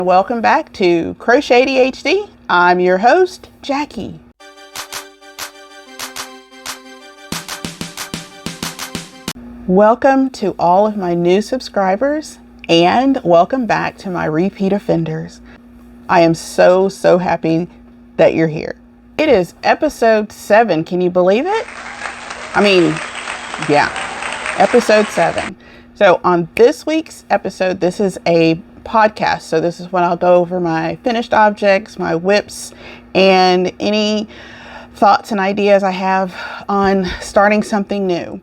Welcome back to Crochet ADHD. I'm your host, Jackie. Welcome to all of my new subscribers and welcome back to my repeat offenders. I am so happy that you're here. It is episode 7. Can you believe it? I mean, yeah, episode 7. So on this week's episode, this is a podcast. So this is when I'll go over my finished objects, my WIPs, and any thoughts and ideas I have on starting something new.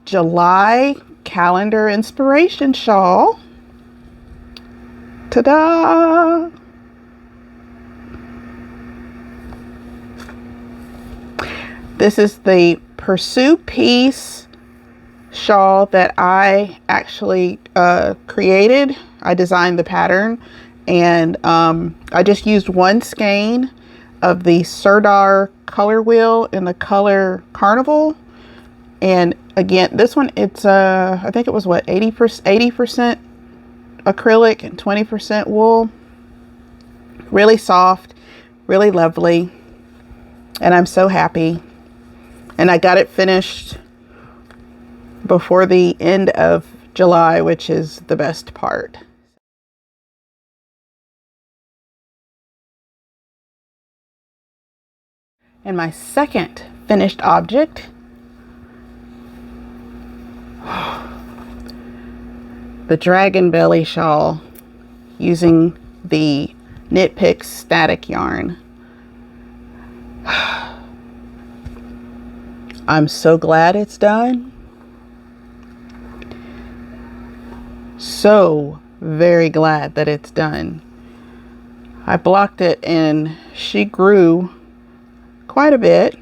July calendar inspiration shawl. Ta-da! This is the Pursue Peace shawl that I actually created. I designed the pattern, and I just used one skein of the Sirdar color wheel in the color Carnival. And again, this one, it's I think it was what, 80% acrylic and 20% wool. Really soft, really lovely, and I'm so happy. And I got it finished before the end of July, which is the best part. And my second finished object, the dragon belly shawl using the Knit Picks static yarn. I'm so glad it's done. So very glad that it's done. I blocked it and she grew quite a bit.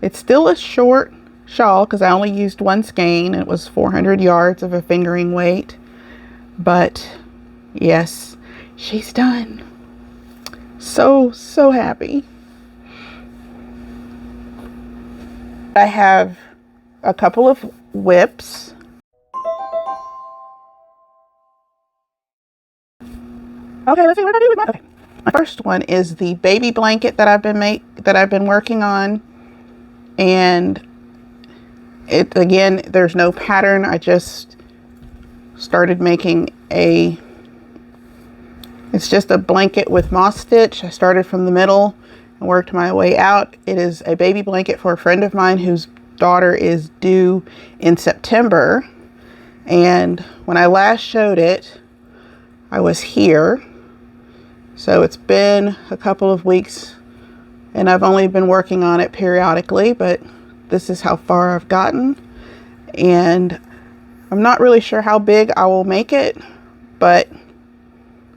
It's still a short shawl because I only used one skein. It was 400 yards of a fingering weight. But yes, she's done. So happy. I have a couple of WIPs. Okay, let's see what I do with my. Okay. My first one is the baby blanket that I've been working on, and it again, there's no pattern. I just started making it's just a blanket with moss stitch. I started from the middle and worked my way out. It is a baby blanket for a friend of mine whose daughter is due in September. And when I last showed it, I was here. So it's been a couple of weeks and I've only been working on it periodically, but this is how far I've gotten. And I'm not really sure how big I will make it, but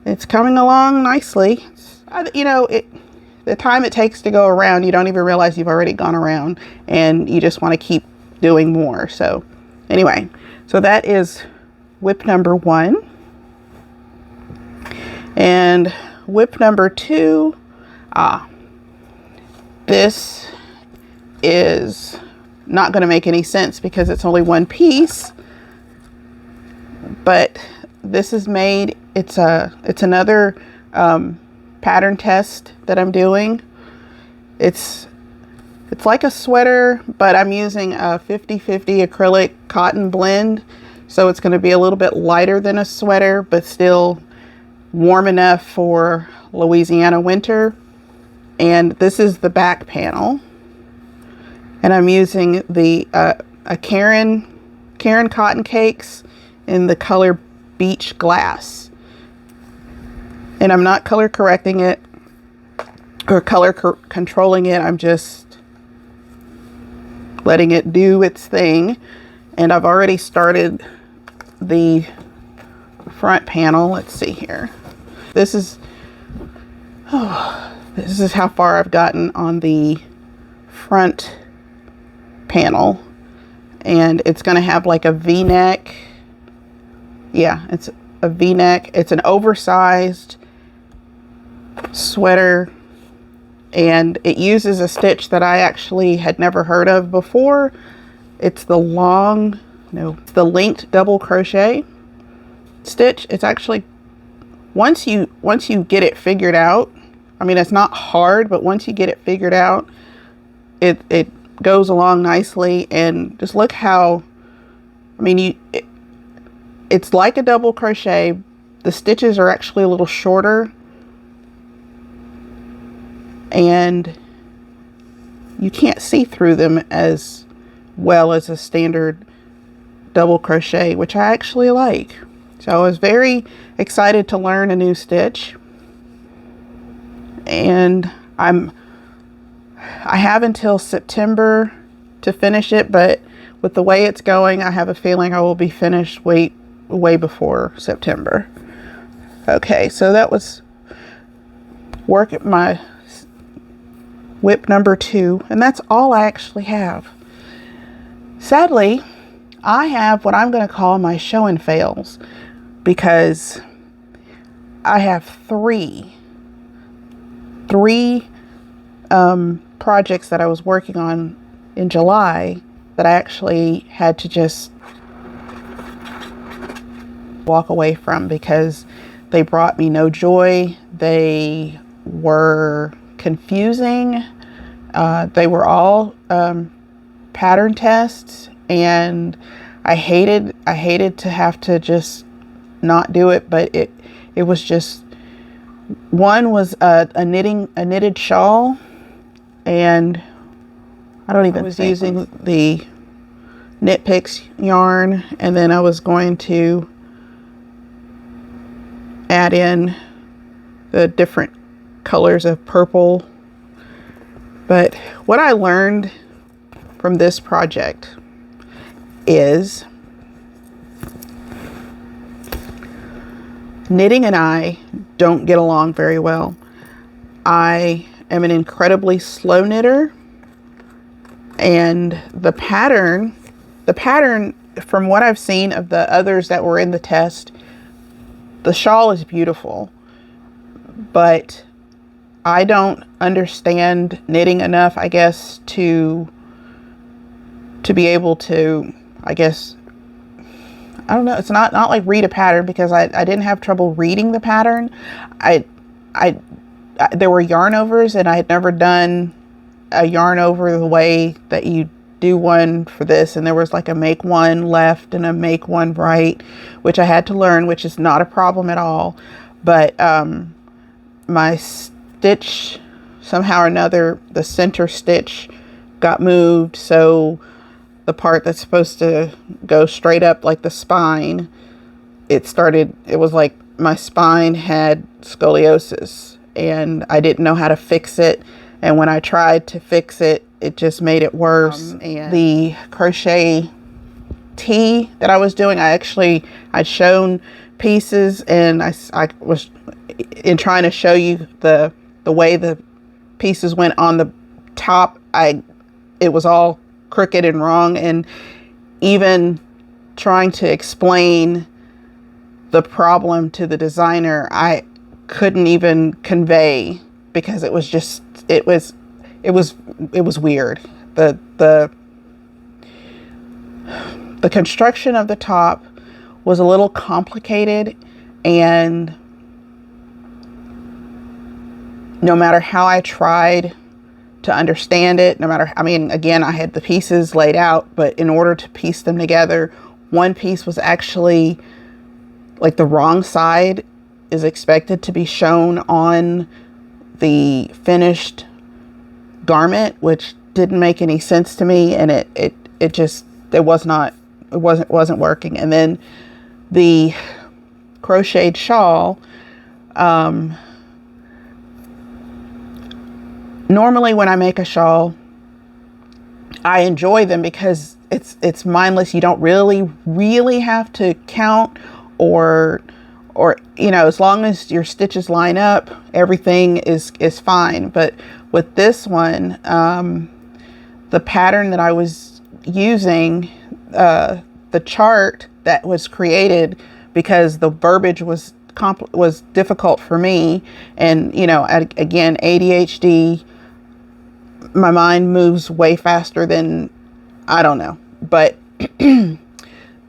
it's coming along nicely. The time it takes to go around, you don't even realize you've already gone around and you just want to keep doing more. So anyway, so that is WIP number 1. And WIP number 2, this is not going to make any sense because it's only one piece, but this is made, it's another pattern test that I'm doing. It's like a sweater, but I'm using a 50-50 acrylic cotton blend, so it's going to be a little bit lighter than a sweater but still warm enough for Louisiana winter. And this is the back panel, and I'm using the a Karen cotton cakes in the color Beach Glass, and I'm not color correcting it or color controlling it. I'm just letting it do its thing. And I've already started the front panel. Let's see here. This is how far I've gotten on the front panel, and it's going to have like a V-neck. Yeah, it's a V-neck. It's an oversized sweater, and it uses a stitch that I actually had never heard of before. It's the linked double crochet, stitch, it's actually, once you get it figured out, I mean, it's not hard, but once you get it figured out, it goes along nicely. And just look how, I mean, it's like a double crochet. The stitches are actually a little shorter, and you can't see through them as well as a standard double crochet, which I actually like. So I was very excited to learn a new stitch, and I have until September to finish it, but with the way it's going, I have a feeling I will be finished way before September. Okay, so that was work at my WIP number 2, and that's all I actually have. Sadly, I have what I'm going to call my show and fails, because I have three projects that I was working on in July that I actually had to just walk away from because they brought me no joy. They were confusing. They were all pattern tests, and I hated to have to just not do it, but it was just, one was a knitted shawl, and I don't even think using the Knit Picks yarn, and then I was going to add in the different colors of purple. But what I learned from this project is knitting and I don't get along very well. I am an incredibly slow knitter, and the pattern from what I've seen of the others that were in the test, the shawl is beautiful, but I don't understand knitting enough, I guess, to be able to, I guess, I don't know, it's not like read a pattern, because I didn't have trouble reading the pattern. There were yarn overs, and I had never done a yarn over the way that you do one for this, and there was like a make one left and a make one right, which I had to learn, which is not a problem at all. But my stitch, somehow or another, the center stitch got moved, so the part that's supposed to go straight up like the spine, it was like my spine had scoliosis, and I didn't know how to fix it. And when I tried to fix it, it just made it worse. And the crochet tee that I was doing, I'd shown pieces, and I was in trying to show you the way the pieces went on the top. It was all crooked and wrong, and even trying to explain the problem to the designer, I couldn't even convey, because it was just, it was weird. The construction of the top was a little complicated, and no matter how I tried to understand it, I mean, again, I had the pieces laid out, but in order to piece them together, one piece was actually like the wrong side is expected to be shown on the finished garment, which didn't make any sense to me, and it wasn't working. And then the crocheted shawl, normally when I make a shawl, I enjoy them because it's mindless. You don't really have to count, or as long as your stitches line up, everything is fine. But with this one, the pattern that I was using, the chart that was created, because the verbiage was difficult for me, and again, ADHD, my mind moves way faster than, I don't know, but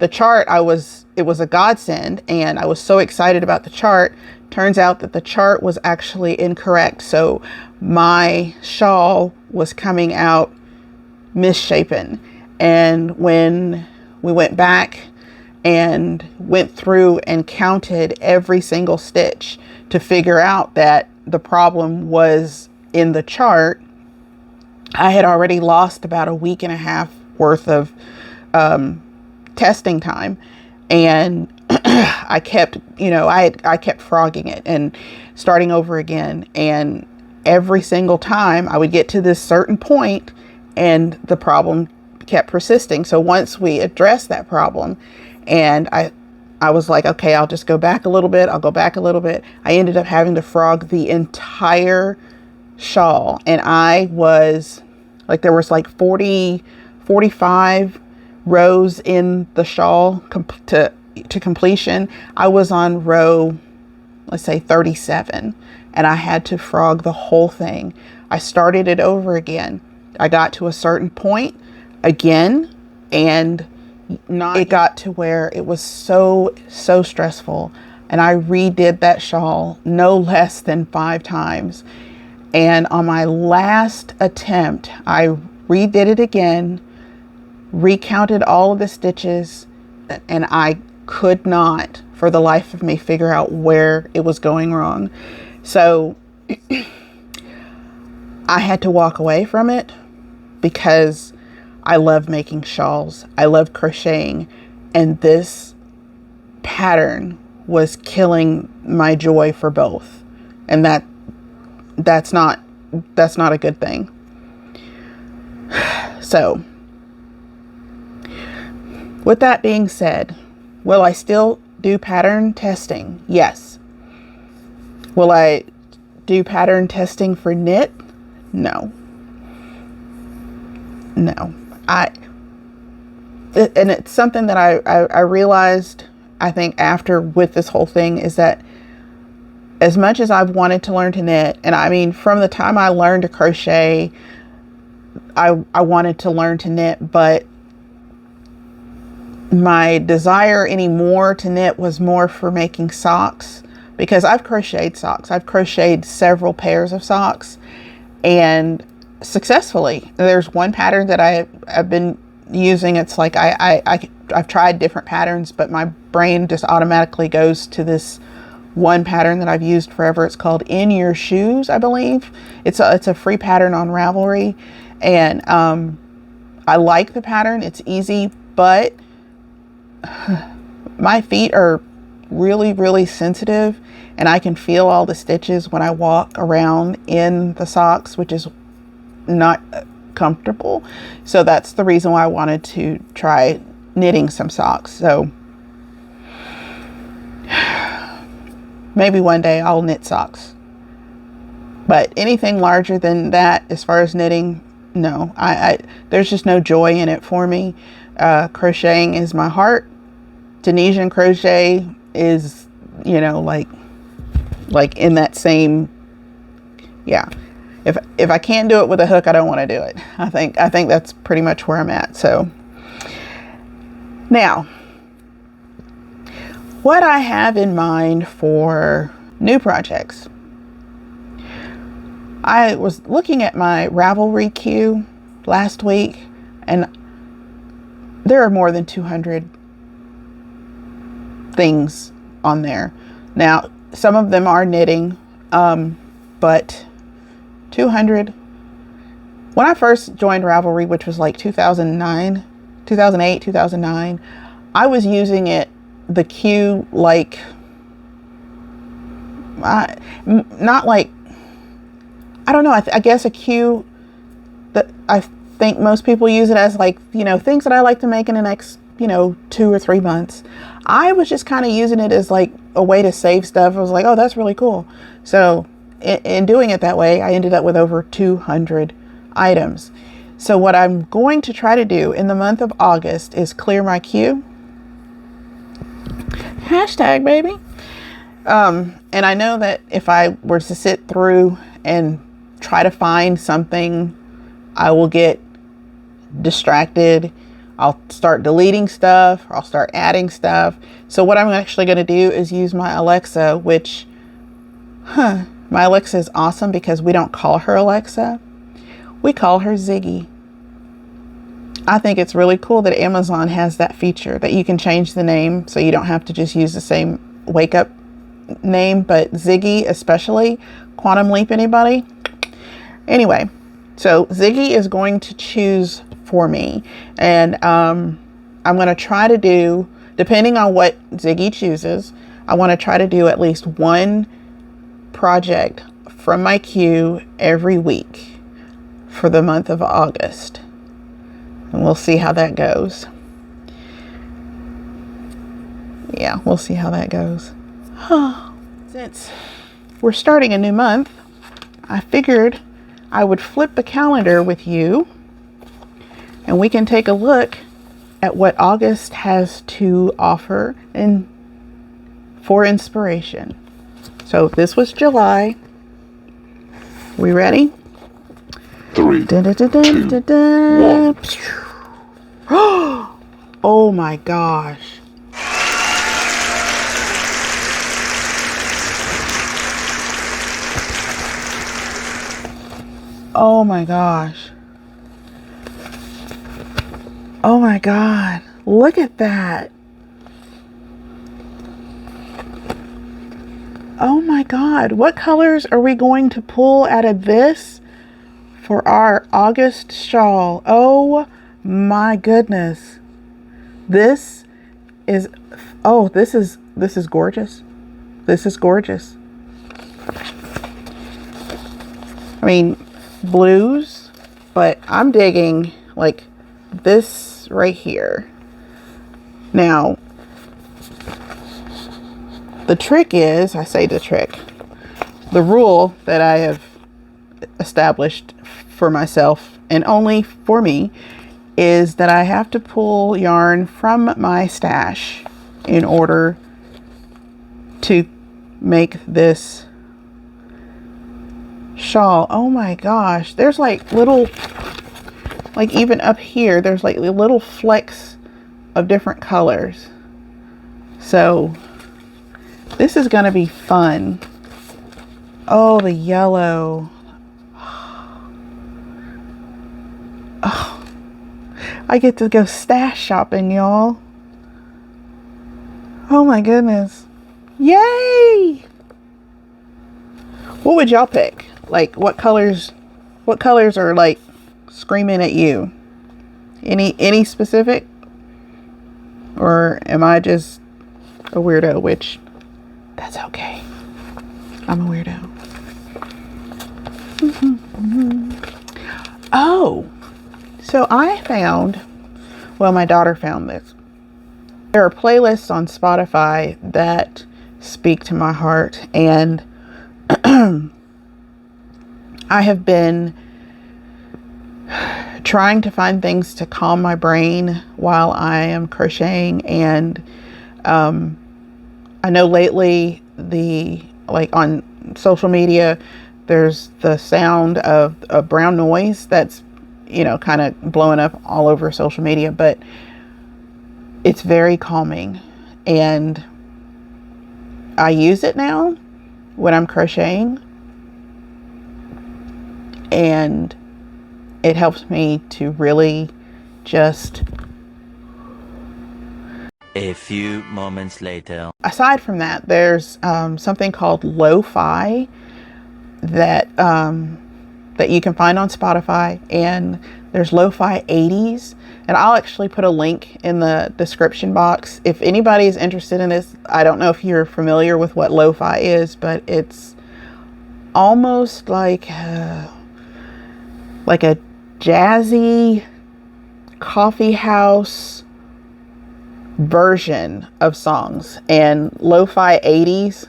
the chart, it was a godsend, and I was so excited about the chart. Turns out that the chart was actually incorrect. So my shawl was coming out misshapen. And when we went back and went through and counted every single stitch to figure out that the problem was in the chart, I had already lost about a week and a half worth of testing time. And I kept, I kept frogging it and starting over again. And every single time I would get to this certain point and the problem kept persisting. So once we addressed that problem, and I was like, okay, I'll just go back a little bit. I'll go back a little bit. I ended up having to frog the entire shawl. And I was like, there was like 45 rows in the shawl to completion. I was on row, let's say 37, and I had to frog the whole thing. I started it over again. I got to a certain point again, and it got to where it was so stressful, and I redid that shawl no less than 5 times. And on my last attempt, I redid it again, recounted all of the stitches, and I could not for the life of me figure out where it was going wrong. So I had to walk away from it because I love making shawls. I love crocheting, and this pattern was killing my joy for both. And that's not a good thing. So with that being said, will I still do pattern testing? Yes. Will I do pattern testing for knit? No. No. And it's something that I realized, I think, after with this whole thing, is that as much as I've wanted to learn to knit, and I mean, from the time I learned to crochet, I wanted to learn to knit, but my desire anymore to knit was more for making socks, because I've crocheted socks. I've crocheted several pairs of socks, and successfully. There's one pattern that I've been using. It's like I've tried different patterns, but my brain just automatically goes to this one pattern that I've used forever. It's called In Your Shoes, I believe. It's a free pattern on Ravelry, and I like the pattern. It's easy, but my feet are really sensitive, and I can feel all the stitches when I walk around in the socks, which is not comfortable. So that's the reason why I wanted to try knitting some socks. So maybe one day I'll knit socks, but anything larger than that as far as knitting, no. There's just no joy in it for me. Crocheting is my heart. Tunisian crochet is, like in that same, yeah. If I can't do it with a hook, I don't want to do it. I think that's pretty much where I'm at. So now, what I have in mind for new projects. I was looking at my Ravelry queue last week, and there are more than 200 things on there. Now, some of them are knitting, but 200. When I first joined Ravelry, which was like 2008, 2009, I was using the queue like, not like, I don't know, I guess a queue that I think most people use it as, like, things that I like to make in the next, 2 or 3 months. I was just kind of using it as like a way to save stuff. I was like, oh, that's really cool. So in doing it that way, I ended up with over 200 items. So what I'm going to try to do in the month of August is clear my queue. Hashtag baby. And I know that if I were to sit through and try to find something, I will get distracted. I'll start deleting stuff, or I'll start adding stuff. So what I'm actually going to do is use my Alexa, which, my Alexa is awesome because we don't call her Alexa. We call her Ziggy. I think it's really cool that Amazon has that feature that you can change the name so you don't have to just use the same wake up name, but Ziggy especially. Quantum Leap, anybody? Anyway, so Ziggy is going to choose for me, and I'm going to try to do, depending on what Ziggy chooses, I want to try to do at least one project from my queue every week for the month of August, and we'll see how that goes. Yeah, we'll see how that goes. Since we're starting a new month, I figured I would flip the calendar with you and we can take a look at what August has to offer and for inspiration. So this was July. We ready? 3, 2, 1. Oh my gosh. Oh my gosh. Oh my God. Look at that. Oh my God. What colors are we going to pull out of this for our August shawl? Oh my goodness. This is, oh, this is gorgeous. This is gorgeous. I mean, blues, but I'm digging like this right here. Now, the trick is, I say the trick, the rule that I have established for myself and only for me is that I have to pull yarn from my stash in order to make this shawl. Oh my gosh, there's like little, like even up here there's like little flecks of different colors. So this is gonna be fun. Oh, the yellow. Oh, I get to go stash shopping, y'all. Oh my goodness. Yay! What would y'all pick? Like what colors are like screaming at you? Any specific? Or am I just a weirdo, which that's okay. I'm a weirdo. Oh, so I found, well, my daughter found this. There are playlists on Spotify that speak to my heart, and I have been trying to find things to calm my brain while I am crocheting, and I know lately like on social media there's the sound of a brown noise that's, you know, kind of blowing up all over social media, but it's very calming, and I use it now when I'm crocheting, and it helps me to really just. A few moments later. Aside from that, there's something called lo-fi that that you can find on Spotify, and there's lo-fi 80s, and I'll actually put a link in the description box if anybody is interested in this. I don't know if you're familiar with what lo-fi is, but it's almost like a jazzy coffee house version of songs, and lo-fi 80s,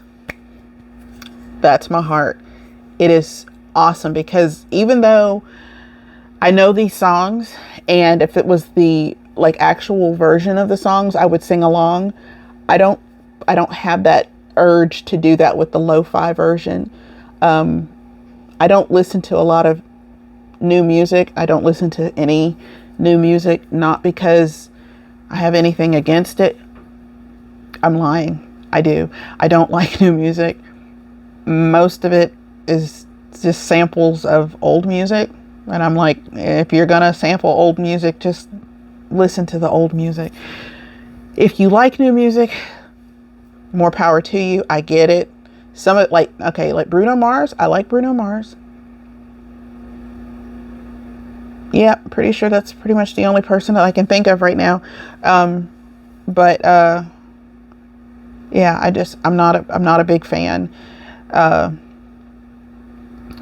that's my heart. It is awesome because even though I know these songs, and if it was the like actual version of the songs, I would sing along, I don't have that urge to do that with the lo-fi version. I don't listen to a lot of new music. I don't listen to any new music, not because I have anything against it, I'm lying. I do. I don't like new music. Most of it is just samples of old music. And I'm like, if you're gonna sample old music, just listen to the old music. If you like new music, more power to you. I get it. Some of it, like, okay, like Bruno Mars. I like Bruno Mars. Yeah, pretty sure that's pretty much the only person that I can think of right now. Yeah, I'm not a big fan. But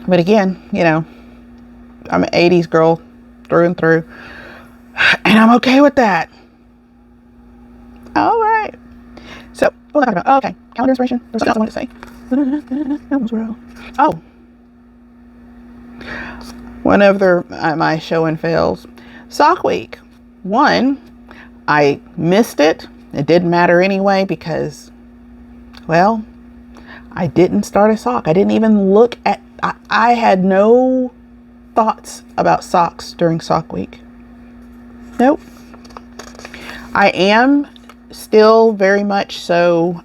again, you know, I'm an 80s girl through and through, and I'm okay with that. All right. So what was I talking about? Oh, okay, calendar inspiration. There's something else I wanted to say. Oh, one of my show and fails. Sock week. One, I missed it. It didn't matter anyway because, well, I didn't start a sock. I didn't even look at, I had no thoughts about socks during sock week. Nope. I am still very much so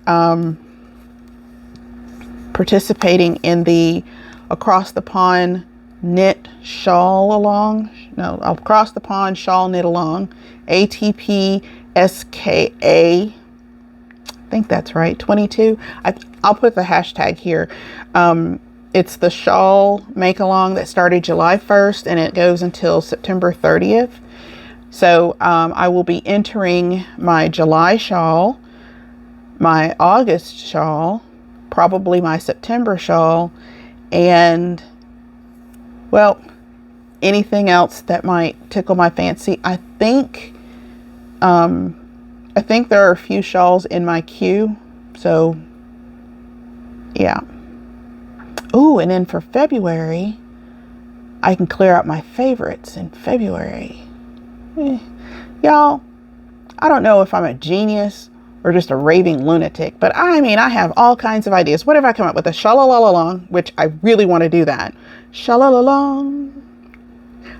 participating in the across the pond knit shawl along. No, across the pond shawl knit along. ATP SKA. I think that's right. 22. I'll put the hashtag here. It's the shawl make along that started July 1st and it goes until September 30th. So I will be entering my July shawl, my August shawl, probably my September shawl, and, well, anything else that might tickle my fancy. I think there are a few shawls in my queue. So yeah. Oh, and then for February, I can clear out my favorites in February. Y'all, I don't know if I'm a genius or just a raving lunatic, but I mean, I have all kinds of ideas. What if I come up with a shalalalong, which I really want to do that. Shalalalong.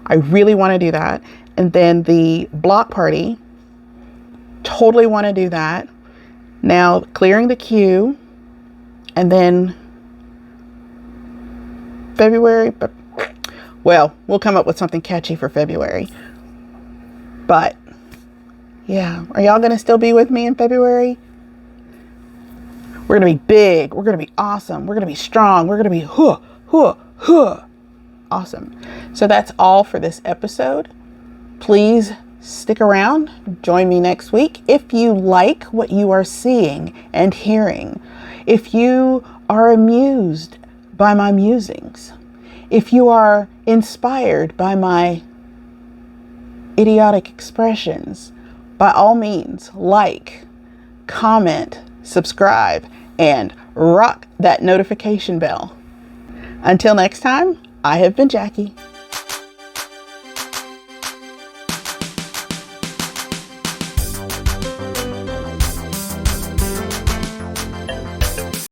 I really want to do that. And then the block party. Totally want to do that. Now clearing the queue, and then February, but well, we'll come up with something catchy for February. But yeah, are y'all gonna still be with me in February? We're gonna be big. We're gonna be awesome. We're gonna be strong. We're gonna be awesome. So that's all for this episode. Please stick around. Join me next week. If you like what you are seeing and hearing, if you are amused by my musings, if you are inspired by my idiotic expressions, by all means, like, comment, subscribe, and rock that notification bell. Until next time, I have been Jackie.